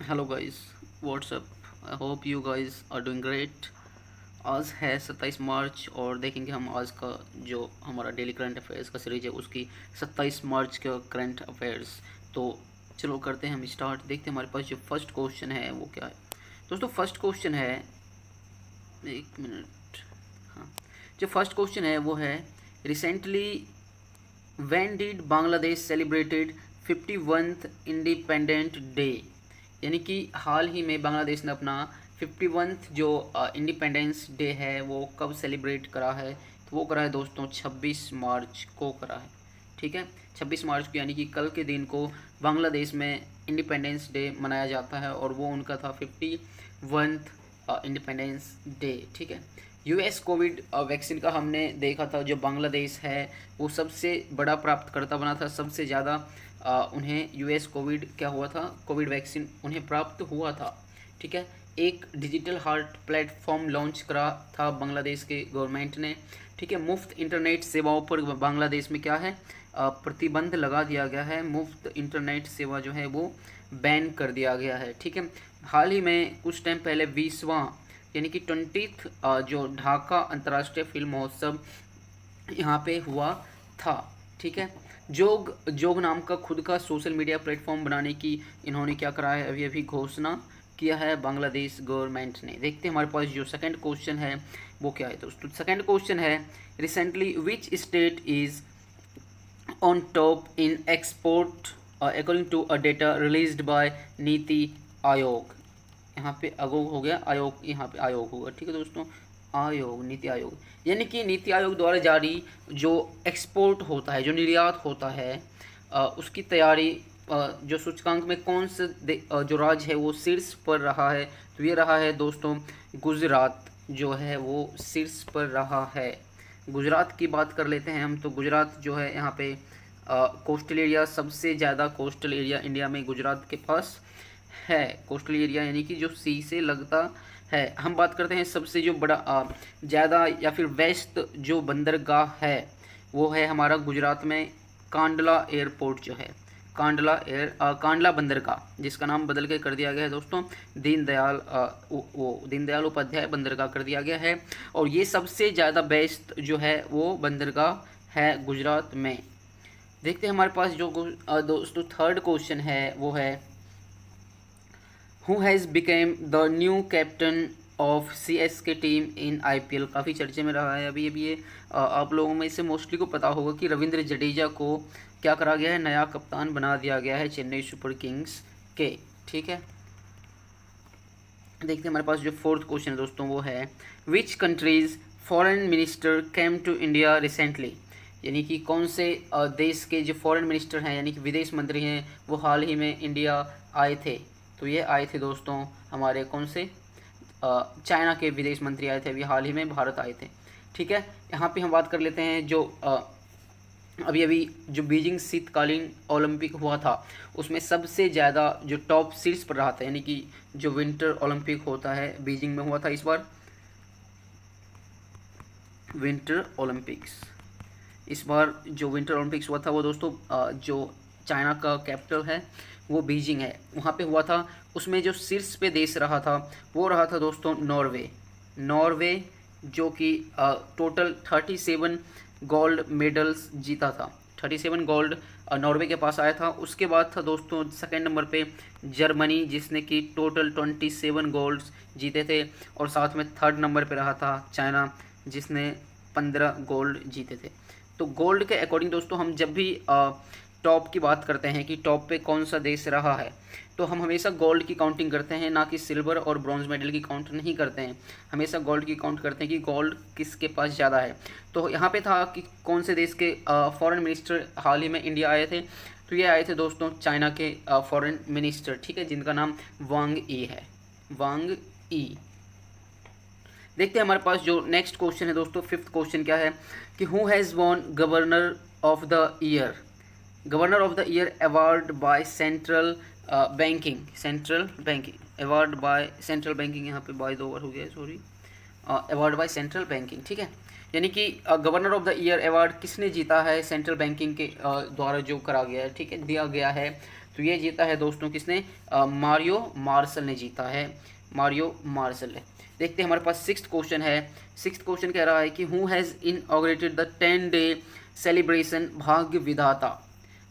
Hello guys, what's up. I hope you guys are doing great. आज है 27 मार्च और देखेंगे हम आज का जो हमारा डेली करंट अफेयर्स का सीरीज है उसकी 27 मार्च का करंट अफेयर्स। तो चलो करते हैं हम स्टार्ट। देखते हैं हमारे पास जो फर्स्ट क्वेश्चन है वो क्या है। दोस्तों फर्स्ट क्वेश्चन है, एक मिनट। हाँ, जो फर्स्ट क्वेश्चन है वो है, recently when did Bangladesh celebrated 51th independent day. यानी कि हाल ही में बांग्लादेश ने अपना 51th जो इंडिपेंडेंस डे है वो कब सेलिब्रेट करा है। तो वो करा है दोस्तों 26 मार्च को करा है। ठीक है, 26 मार्च को यानी कि कल के दिन को बांग्लादेश में इंडिपेंडेंस डे मनाया जाता है और वो उनका था 51th इंडिपेंडेंस डे। ठीक है, यूएस कोविड वैक्सीन का हमने देखा था, जो बांग्लादेश है वो सबसे बड़ा प्राप्तकर्ता बना था। सबसे ज़्यादा उन्हें यूएस कोविड क्या हुआ था, कोविड वैक्सीन उन्हें प्राप्त हुआ था। ठीक है, एक डिजिटल हार्ट प्लेटफॉर्म लॉन्च करा था बांग्लादेश के गवर्नमेंट ने। ठीक है, मुफ्त इंटरनेट सेवाओं पर बांग्लादेश में क्या है, प्रतिबंध लगा दिया गया है। मुफ्त इंटरनेट सेवा जो है वो बैन कर दिया गया है। ठीक है, हाल ही में कुछ टाइम पहले 20वां यानी कि 20th जो ढाका अंतर्राष्ट्रीय फिल्म महोत्सव यहाँ पे हुआ था। ठीक है, जोग जोग नाम का खुद का सोशल मीडिया प्लेटफॉर्म बनाने की इन्होंने क्या करा है, अभी अभी घोषणा किया है बांग्लादेश गवर्नमेंट ने। देखते हैं हमारे पास जो सेकंड क्वेश्चन है वो क्या है दोस्तों। सेकंड क्वेश्चन है, recently which state is on top in export according to a data released by NITI Aayog. यहाँ पे आयोग हो गया, आयोग यहाँ पे आयोग होगा। ठीक है दोस्तों, आयोग, नीति आयोग यानी कि नीति आयोग द्वारा जारी जो एक्सपोर्ट होता है, जो निर्यात होता है, उसकी तैयारी, जो सूचकांक में कौन से जो राज्य है वो शीर्ष पर रहा है। तो ये रहा है दोस्तों गुजरात, जो है वो शीर्ष पर रहा है। गुजरात की बात कर लेते हैं हम। तो गुजरात जो है यहाँ पे कोस्टल एरिया, सबसे ज़्यादा कोस्टल एरिया इंडिया में गुजरात के पास है। कोस्टल एरिया यानी कि जो सी से लगता है। हम बात करते हैं सबसे जो बड़ा ज़्यादा या फिर वेस्ट जो बंदरगाह है वो है हमारा गुजरात में कांडला एयरपोर्ट जो है, कांडला बंदरगाह, जिसका नाम बदल के कर दिया गया है दोस्तों दीनदयाल वो दीनदयाल उपाध्याय बंदरगाह कर दिया गया है। और ये सबसे ज़्यादा बेस्ट जो है वो बंदरगाह है गुजरात में। देखते हैं हमारे पास जो दोस्तों थर्ड क्वेश्चन है वो है, who has became the new captain of CSK team in IPL. काफ़ी चर्चे में रहा है अभी अभी ये। आप लोगों में से मोस्टली को पता होगा कि रविंद्र जडेजा को क्या करा गया है, नया कप्तान बना दिया गया है चेन्नई सुपर किंग्स के। ठीक है, देखते हैं हमारे पास जो फोर्थ क्वेश्चन है दोस्तों वो है, which countries foreign minister came to India recently. यानी कि कौन से देश के जो फॉरेन मिनिस्टर हैं यानी कि विदेश मंत्री हैं वो हाल ही में इंडिया आए थे। तो ये आए थे दोस्तों हमारे कौन से, चाइना के विदेश मंत्री आए थे, अभी हाल ही में भारत आए थे। ठीक है, यहाँ पे हम बात कर लेते हैं जो अभी अभी जो बीजिंग शीतकालीन ओलंपिक हुआ था उसमें सबसे ज़्यादा जो टॉप शीर्ष पर रहा था, यानी कि जो विंटर ओलंपिक होता है बीजिंग में हुआ था इस बार, विंटर ओलंपिक्स। इस बार जो विंटर ओलंपिक्स हुआ था वो दोस्तों जो चाइना का कैपिटल है वो बीजिंग है, वहाँ पे हुआ था। उसमें जो शीर्ष पे देश रहा था वो रहा था दोस्तों नॉर्वे। नॉर्वे जो कि टोटल 37 गोल्ड मेडल्स जीता था। 37 गोल्ड नॉर्वे के पास आया था। उसके बाद था दोस्तों सेकंड नंबर पे जर्मनी, जिसने कि टोटल 27 गोल्ड्स जीते थे। और साथ में थर्ड नंबर पे रहा था चाइना, जिसने 15 गोल्ड जीते थे। तो गोल्ड के अकॉर्डिंग दोस्तों हम जब भी टॉप की बात करते हैं कि टॉप पे कौन सा देश रहा है तो हम हमेशा गोल्ड की काउंटिंग करते हैं, ना कि सिल्वर और ब्रॉन्ज मेडल की काउंट नहीं करते हैं। हमेशा गोल्ड की काउंट करते हैं कि गोल्ड किसके पास ज़्यादा है। तो यहाँ पे था कि कौन से देश के फॉरेन मिनिस्टर हाल ही में इंडिया आए थे। तो ये आए थे दोस्तों चाइना के फॉरेन मिनिस्टर। ठीक है, जिनका नाम वांग ई है, वांग ई। देखते हैं हमारे पास जो नेक्स्ट क्वेश्चन है दोस्तों, फिफ्थ क्वेश्चन क्या है कि who has won governor of the year, governor of the year award by central banking award by central banking. यहाँ पे बाय 2 बार हो गया है, sorry, award by central banking. ठीक है, यानी कि governor of the year award किसने जीता है, सेंट्रल बैंकिंग के द्वारा जो करा गया है। ठीक है, दिया गया है तो ये जीता है दोस्तों किसने, मारियो मार्शल ने जीता है, मारियो मार्शल ने। देखते हैं हमारे पास सिक्स्थ क्वेश्चन है। सिक्स्थ क्वेश्चन कह रहा है कि who has inaugurated the 10 day celebration Bhagya Vidhata,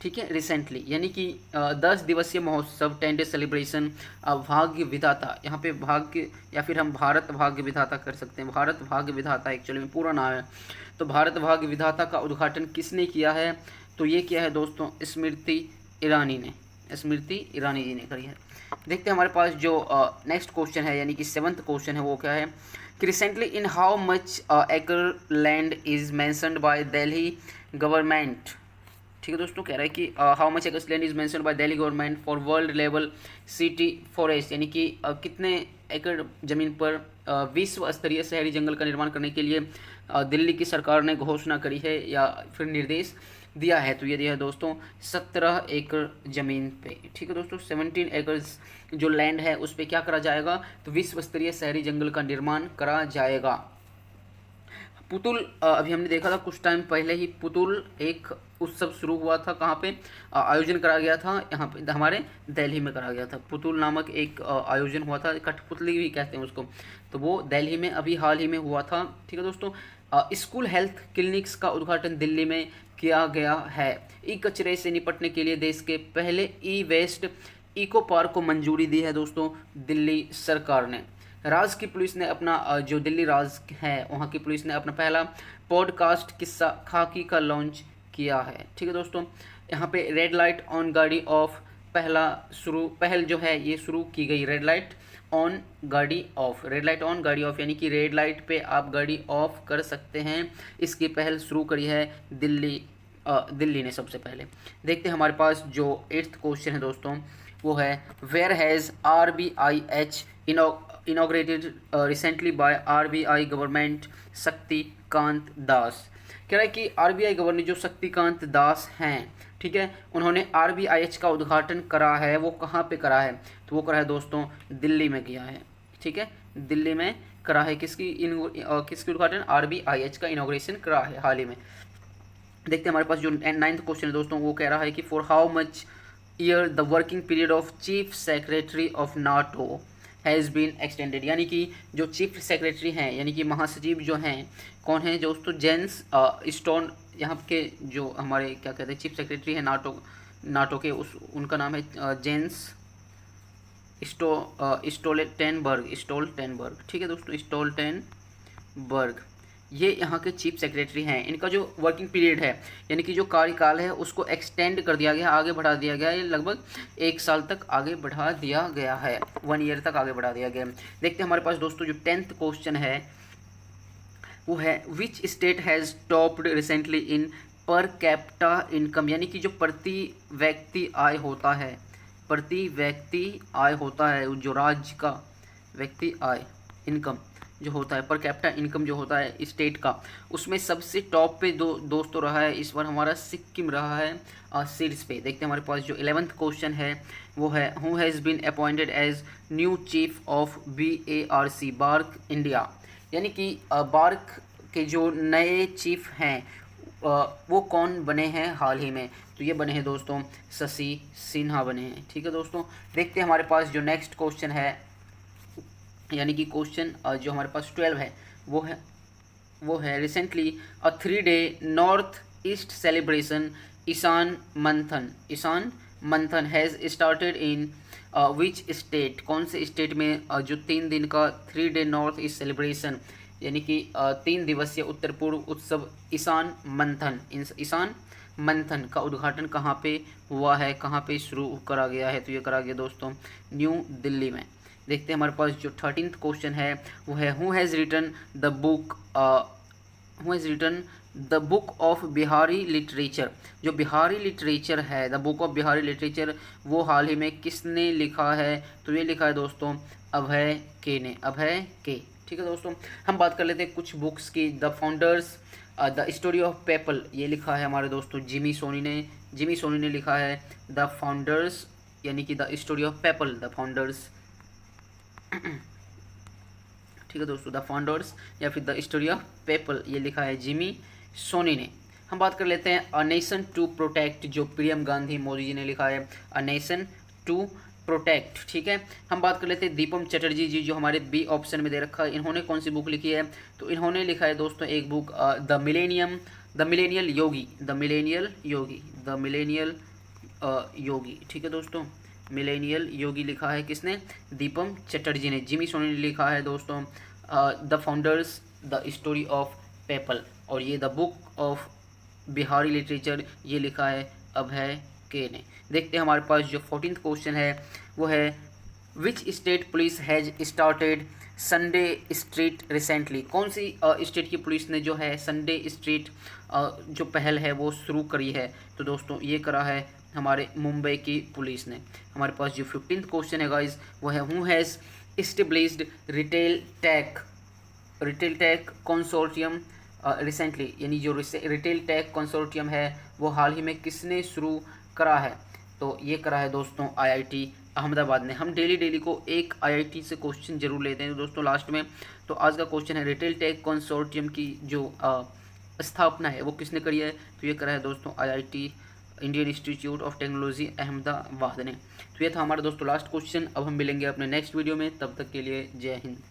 ठीक है, रिसेंटली, यानी कि 10 दिवसीय महोत्सव 10 डे सेलिब्रेशन भाग्य विधाता, यहाँ पे भाग्य या फिर हम भारत भाग्य विधाता कर सकते हैं, भारत भाग्य विधाता एक्चुअली में पूरा नाम है। तो भारत भाग्य विधाता का उद्घाटन किसने किया है, तो ये किया है दोस्तों स्मृति ईरानी ने, स्मृति ईरानी जी ने करी है। देखते हैं हमारे पास जो नेक्स्ट क्वेश्चन है, यानी कि सेवंथ क्वेश्चन है, वो क्या है कि रिसेंटली इन हाउ मच एकड़ land is mentioned by Delhi government, ठीक है दोस्तों, कह रहा है कि हाउ मच एकड़ land is mentioned by Delhi government for world level city forest, यानी कि कितने एकड़ जमीन पर विश्व स्तरीय शहरी जंगल का निर्माण करने के लिए दिल्ली की सरकार ने घोषणा करी है या फिर निर्देश दिया है। तो ये दिया है दोस्तों 17 एकड़ ज़मीन पे, ठीक है दोस्तों, 17 एकर्स जो लैंड है उस पर क्या करा जाएगा, तो विश्व स्तरीय शहरी जंगल का निर्माण करा जाएगा। पुतुल अभी हमने देखा था कुछ टाइम पहले ही, पुतुल एक उत्सव शुरू हुआ था, कहाँ पे आयोजन करा गया था, यहाँ पे हमारे दिल्ली में करा गया था। पुतुल नामक एक आयोजन हुआ था, कठपुतली भी कहते हैं उसको, तो वो दिल्ली में अभी हाल ही में हुआ था, ठीक है दोस्तों। स्कूल हेल्थ क्लिनिक्स का उद्घाटन दिल्ली में किया गया है। ई कचरे से निपटने के लिए देश के पहले ई वेस्ट इको पार्क को मंजूरी दी है दोस्तों दिल्ली सरकार ने। राज की पुलिस ने अपना जो दिल्ली राज है वहाँ की पुलिस ने अपना पहला पॉडकास्ट किस्सा खाकी का लॉन्च किया है, ठीक है दोस्तों। यहाँ पे रेड लाइट ऑन गाड़ी ऑफ पहल जो है ये शुरू की गई, रेड लाइट ऑन गाड़ी ऑफ, रेड लाइट ऑन गाड़ी ऑफ, यानी कि रेड लाइट पे आप गाड़ी ऑफ कर सकते हैं, इसकी पहल शुरू करी है दिल्ली ने सबसे पहले। देखते हैं हमारे पास जो 8th क्वेश्चन है दोस्तों, वो है where has RBIH inaugurated recently by RBI government Shaktikanta Das. कह रहा है कि RBI गवर्नर जो शक्तिकांत दास हैं, ठीक है, उन्होंने RBIH का उद्घाटन करा है। वो कहाँ पे करा है, तो वो करा है दोस्तों दिल्ली में किया है, ठीक है, दिल्ली में करा है। किसकी उद्घाटन, RBIH का इनॉग्रेशन करा है हाल ही में। देखते हैं हमारे पास जो 9th क्वेश्चन है दोस्तों, वो कह रहा है कि for how much year the working period of chief secretary of NATO has been extended, यानी कि जो चीफ सेक्रेटरी हैं, यानी कि महासचिव जो हैं, कौन हैं दोस्तों, जेंस स्टोन, यहाँ के जो हमारे क्या कहते हैं चीफ सेक्रेटरी हैं नाटो के, उनका नाम है जेंस स्टोल्टेनबर्ग, ठीक है दोस्तों, स्टोल्टेनबर्ग, ये यहाँ के चीफ सेक्रेटरी हैं। इनका जो वर्किंग पीरियड है, यानी कि जो कार्यकाल है उसको एक्सटेंड कर दिया गया, आगे बढ़ा दिया गया है, लगभग 1 साल तक आगे बढ़ा दिया गया है, 1 ईयर तक आगे बढ़ा दिया गया है। देखते हैं हमारे पास दोस्तों जो 10th क्वेश्चन है, वो है which state has topped recently in per capita income, यानी कि जो प्रति व्यक्ति आय होता है, प्रति व्यक्ति आय होता है, जो राज्य का व्यक्ति आय इनकम जो होता है, पर कैपिटा इनकम जो होता है स्टेट का, उसमें सबसे टॉप पे दोस्तों रहा है इस बार हमारा सिक्किम रहा है शीर्ष पे। देखते हैं हमारे पास जो 11th क्वेश्चन है, वो है who has been appointed as new chief of BARC BARC India, यानी कि बार्क के जो नए चीफ हैं वो कौन बने हैं हाल ही में, तो ये बने हैं दोस्तों शशि सिन्हा बने हैं, ठीक है दोस्तों। देखते हैं हमारे पास जो नेक्स्ट क्वेश्चन है, यानी कि क्वेश्चन जो हमारे पास 12 है, वो है recently 3 day north east celebration Ishan Manthan has started in which state, कौन से स्टेट में जो 3 दिन का 3 डे नॉर्थ ईस्ट सेलिब्रेशन, यानी कि 3 दिवसीय उत्तर पूर्व उत्सव ईशान मंथन का उद्घाटन कहाँ पे हुआ है, कहाँ पे शुरू करा गया है, तो ये करा गया दोस्तों न्यू दिल्ली में। देखते हैं हमारे पास जो 13th क्वेश्चन है, वो है who has written the book of Bihari literature, जो बिहारी लिटरेचर है, the book of Bihari literature, वो हाल ही में किसने लिखा है, तो ये लिखा है दोस्तों अभय के ने, अभय के, ठीक है दोस्तों। हम बात कर लेते हैं कुछ बुक्स की। The founders the story of PayPal, ये लिखा है हमारे दोस्तों जिमी सोनी ने लिखा है द फाउंडर्स, यानी कि the story of PayPal, the founders, ठीक है दोस्तों, द फाउंडर्स या फिर द स्टोरी ऑफ पेपल, ये लिखा है जिमी सोनी ने। हम बात कर लेते हैं अ नेशन टू प्रोटेक्ट, जो पीएम गांधी मोदी जी ने लिखा है, अ नेशन टू प्रोटेक्ट। ठीक है, हम बात कर लेते हैं दीपम चटर्जी जी, जो हमारे बी ऑप्शन में दे रखा है। इन्होंने कौन सी बुक लिखी है? तो इन्होंने लिखा है दोस्तों एक book, the millennial yogi, the millennial yogi, the millennial yogi. ठीक है दोस्तों, मिलेनियल योगी लिखा है किसने? दीपम चटर्जी ने। जिमी सोनी ने लिखा है दोस्तों the founders, the story of PayPal. और ये the book of Bihari literature, ये लिखा है अभय के ने। देखते हैं हमारे पास जो 14th क्वेश्चन है वो है which state police has started Sunday street recently. कौन सी स्टेट की पुलिस ने जो है संडे स्ट्रीट जो पहल है वो शुरू करी है? तो दोस्तों ये करा है हमारे मुंबई की पुलिस ने। हमारे पास जो 15th क्वेश्चन है गाइस वो है who has established retail tech consortium recently, यानी जो रिटेल टेक कंसोर्टियम है वो हाल ही में किसने शुरू करा है? तो ये करा है दोस्तों आईआईटी अहमदाबाद ने। हम डेली को एक आईआईटी से क्वेश्चन जरूर लेते हैं दोस्तों लास्ट में। तो आज का क्वेश्चन है रिटेल टेक कंसोर्टियम की जो स्थापना है वो किसने करी है? तो ये करा है दोस्तों IIT, Indian institute of technology Ahmedabad ने। तो ये था हमारा दोस्तों लास्ट क्वेश्चन। अब हम मिलेंगे अपने नेक्स्ट वीडियो में, तब तक के लिए जय हिंद।